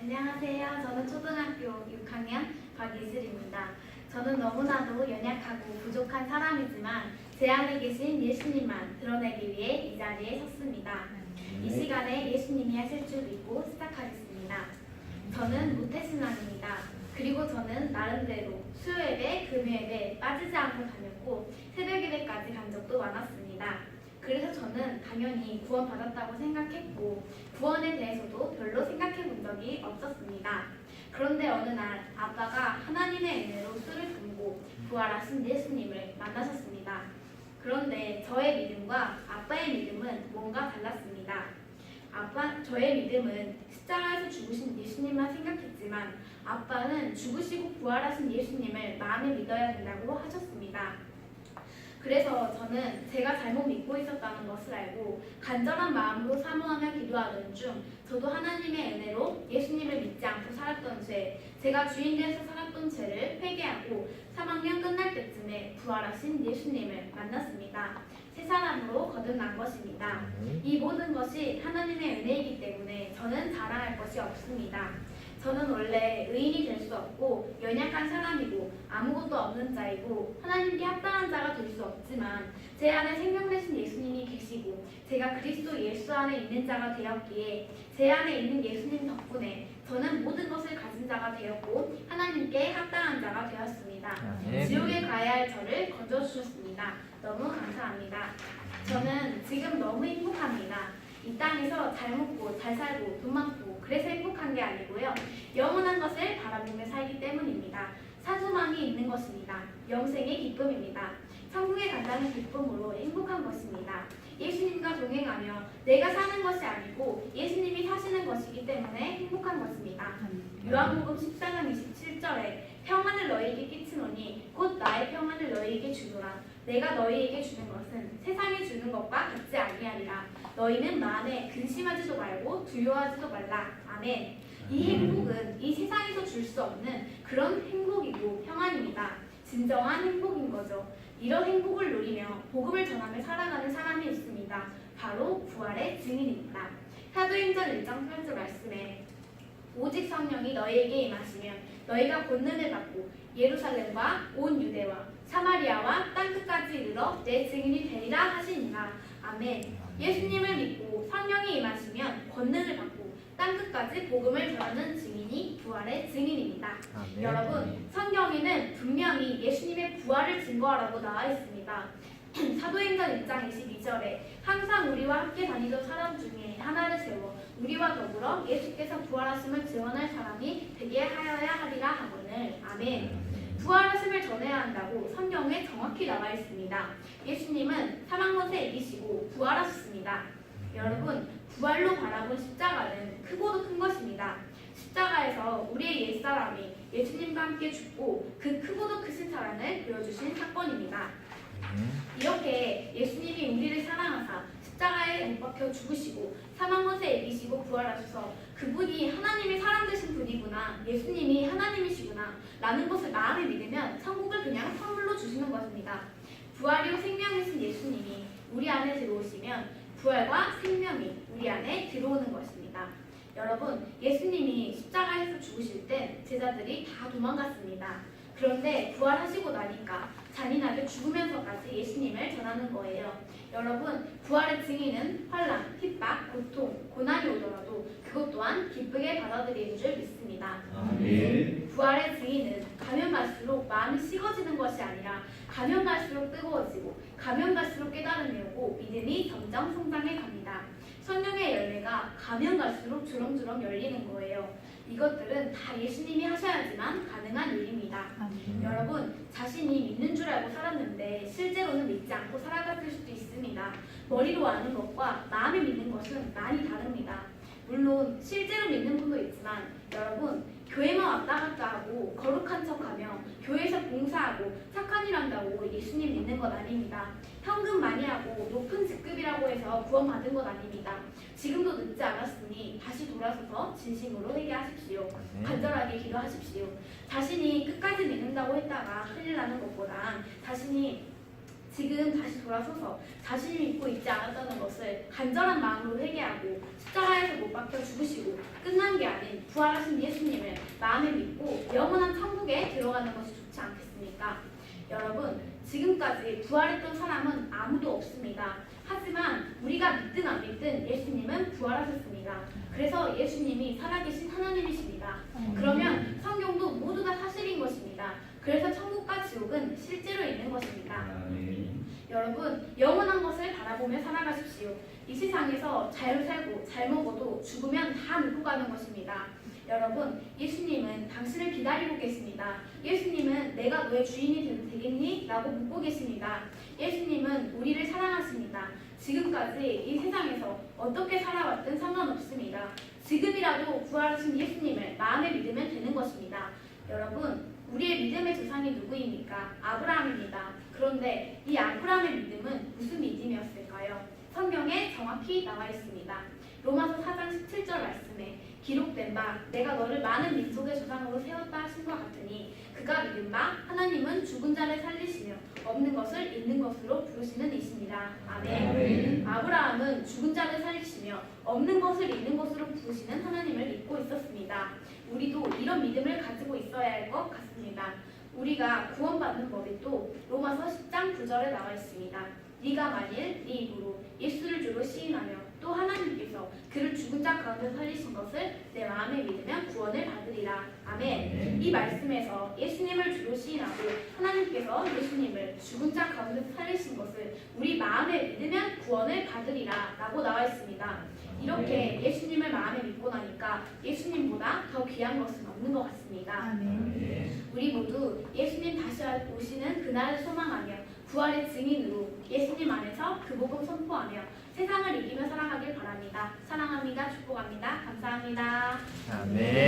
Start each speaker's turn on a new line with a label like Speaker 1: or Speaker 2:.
Speaker 1: 안녕하세요. 저는 초등학교 6학년 박이슬입니다. 저는 너무나도 연약하고 부족한 사람이지만 제 안에 계신 예수님만 드러내기 위해 이 자리에 섰습니다. 이 시간에 예수님이 하실 줄 믿고 시작하겠습니다. 저는 모태신앙입니다. 그리고 저는 나름대로 수요예배, 금요예배 빠지지 않고 다녔고 새벽예배까지 간 적도 많았습니다. 그래서 저는 당연히 구원받았다고 생각했고 구원에 대해서도 별로 생각해 본 적이 없었습니다. 그런데 어느 날 아빠가 하나님의 은혜로 술을 금고 부활하신 예수님을 만나셨습니다. 그런데 저의 믿음과 아빠의 믿음은 뭔가 달랐습니다. 저의 믿음은 십자가에서 죽으신 예수님만 생각했지만 아빠는 죽으시고 부활하신 예수님을 마음에 믿어야 된다고 하셨습니다. 그래서 저는 제가 잘못 믿고 있었다는 것을 알고 간절한 마음으로 사모하며 기도하던 중 저도 하나님의 은혜로 예수님을 믿지 않고 살았던 죄, 제가 주인되어서 살았던 죄를 회개하고 3학년 끝날 때쯤에 부활하신 예수님을 만났습니다. 새 사람으로 거듭난 것입니다. 이 모든 것이 하나님의 은혜이기 때문에 저는 자랑할 것이 없습니다. 저는 원래 의인이 될 수 없고 연약한 사람이고 아무것도 없는 자이고 하나님께 합당한 자가 될 수 없지만 제 안에 생명 되신 예수님이 계시고 제가 그리스도 예수 안에 있는 자가 되었기에 제 안에 있는 예수님 덕분에 저는 모든 것을 가진 자가 되었고 하나님께 합당한 자가 되었습니다. 지옥에 가야 할 저를 건져주셨습니다. 너무 감사합니다. 저는 지금 너무 행복합니다. 이 땅에서 잘 먹고 잘 살고 돈 많고 그래서 행복한 게 아니고요. 영원한 것을 바라보며 살기 때문입니다. 사소함이 있는 것입니다. 영생의 기쁨입니다. 천국에 간다는 기쁨으로 행복한 것입니다. 예수님과 동행하며 내가 사는 것이 아니고 예수님이 사시는 것이기 때문에 행복한 것입니다. 요한복음 14장 27절에 평안을 너희에게 끼치노니 곧 나의 평안을 너희에게 주노라. 내가 너희에게 주는 것은 세상이 주는 것과 같지 아니하리라. 너희는 마음에 근심하지도 말고 두려워하지도 말라. 아멘. 이 행복은 이 세상에서 줄 수 없는 그런 행복이고 평안입니다. 진정한 행복인 거죠. 이런 행복을 누리며 복음을 전하며 살아가는 사람이 있습니다. 바로 부활의 증인입니다. 사도행전 1장 8절 말씀에 오직 성령이 너희에게 임하시면 너희가 권능을 받고 예루살렘과 온 유대와 사마리아와 땅끝까지 이르러 내 증인이 되리라 하시니라. 아멘. 예수님을 믿고 성령이 임하시면 권능을 받고 땅끝까지 복음을 전하는 증인이 부활의 증인입니다.
Speaker 2: 아멘.
Speaker 1: 여러분, 성경에는 분명히 예수님의 부활을 증거하라고 나와 있습니다. 사도행전 1장 22절에 항상 우리와 함께 다니던 사람 중에 하나를 세워 우리와 더불어 예수께서 부활하심을 증언할 사람이 되게 하여야 하리라 하거늘. 아멘. 부활하심을 전해야 한다고 성경에 정확히 나와 있습니다. 예수님은 사망 권세 이기시고 부활하셨습니다. 여러분, 부활로 바라본 십자가는 크고도 큰 것입니다. 십자가에서 우리의 옛사람이 예수님과 함께 죽고 그 크고도 크신 사랑을 보여주신 사건입니다. 이렇게 예수님이 우리를 사랑하사 십자가에 못 박혀 죽으시고 사망 권세 이기시고 부활하셔서 그분이 하나님의 사랑 되신 분이구나, 예수님이 하나님이시구나 라는 것을 마음에 믿으면 천국을 그냥 선물로 주시는 것입니다. 부활이요 생명이신 예수님이 우리 안에 들어오시면 부활과 생명이 우리 안에 들어오는 것입니다. 여러분, 예수님이 십자가에서 죽으실 때 제자들이 다 도망갔습니다. 그런데 부활하시고 나니까 잔인하게 죽으면서까지 예수님을 전하는 거예요. 여러분, 부활의 증인은 환난, 핍박, 고통, 고난이 오더라도 그것 또한 기쁘게 받아들이는 줄 믿습니다.
Speaker 2: 아멘.
Speaker 1: 부활의 증인은 가면 갈수록 마음이 식어지는 것이 아니라 가면 갈수록 뜨거워지고 가면 갈수록 깨달음이 오고 믿음이 점점 성장해 갑니다. 성령의 열매가 가면 갈수록 주렁주렁 열리는 거예요. 이것들은 다 예수님이 하셔야지만 가능한 일입니다. 여러분, 자신이 믿는 줄 알고 살았는데 실제로는 믿지 않고 살아갔을 수도 있습니다. 머리로 아는 것과 마음에 믿는 것은 많이 다릅니다. 물론 실제로 믿는 분도 있지만 여러분, 교회만 왔다 갔다 하고 거룩한 척하며 교회에서 봉사하고 착한 일 한다고 예수님 믿는 것 아닙니다. 현금 많이 하고 높은 직급이라고 해서 구원받은 것 아닙니다. 지금도 늦지 않았으니 다시 돌아서서 진심으로 회개하십시오. 간절하게 기도하십시오. 자신이 끝까지 믿는다고 했다가 큰일 나는 것보다 자신이 지금 다시 돌아서서 자신이 믿고 있지 않았다는 것을 간절한 마음으로 회개하고 십자가에서 못 박혀 죽으시고 끝난 게 아닌 부활하신 예수님을 마음에 믿고 영원한 천국에 들어가는 것이 좋지 않겠습니까? 여러분, 지금까지 부활했던 사람은 아무도 없습니다. 하지만 우리가 믿든 안 믿든 예수님은 부활하셨습니다. 그래서 예수님이 살아계신 하나님이십니다. 그러면 성경도 모두 다 사실인 것입니다. 그래서 천국과 지옥은 실제로 있는 것입니다. 여러분, 영원한 것을 바라보며 살아가십시오. 이 세상에서 잘 살고 잘 먹어도 죽으면 다 늙고 가는 것입니다. 여러분, 예수님은 당신을 기다리고 계십니다. 예수님은 내가 너의 주인이 되겠니? 라고 묻고 계십니다. 예수님은 우리를 사랑하십니다. 지금까지 이 세상에서 어떻게 살아왔든 상관없습니다. 지금이라도 부활하신 예수님을 마음에 믿으면 되는 것입니다. 여러분, 우리의 믿음의 조상이 누구입니까? 아브라함입니다. 그런데 이 아브라함의 믿음은 무슨 믿음이었을까요? 성경에 정확히 나와 있습니다. 로마서 4장 17절 말씀에 기록된 바 내가 너를 많은 민족의 조상으로 세웠다 하신 것 같으니 그가 믿은 바 하나님은 죽은 자를 살리시며 없는 것을 있는 것으로 부르시는 이십니다. 아멘. 아브라함은 죽은 자를 살리시며 없는 것을 있는 것으로 부르시는 하나님을 믿고 있었습니다. 우리도 이런 믿음을 가지고 있어야 할 것 같습니다. 우리가 구원받는 법이 또 로마서 10장 9절에 나와 있습니다. 네가 만일 네 입으로 예수를 주로 시인하며 또 하나님께서 그를 죽은 자 가운데 살리신 것을 내 마음에 믿으면 구원을 받으리라. 아멘. 이 말씀에서 예수님을 주로 시인하고 하나님께서 예수님을 죽은 자 가운데 살리신 것을 우리 마음에 믿으면 구원을 받으리라 라고 나와 있습니다. 이렇게 예수님을 마음에 믿고 나니까 예수님보다 더 귀한 것은 없는 것 같습니다. 우리 모두 예수님 다시 오시는 그날을 소망하며 부활의 증인으로 예수님 안에서 그 복음 선포하며 세상을 이기며 살아가길 바랍니다. 사랑합니다. 축복합니다. 감사합니다.
Speaker 2: 아멘.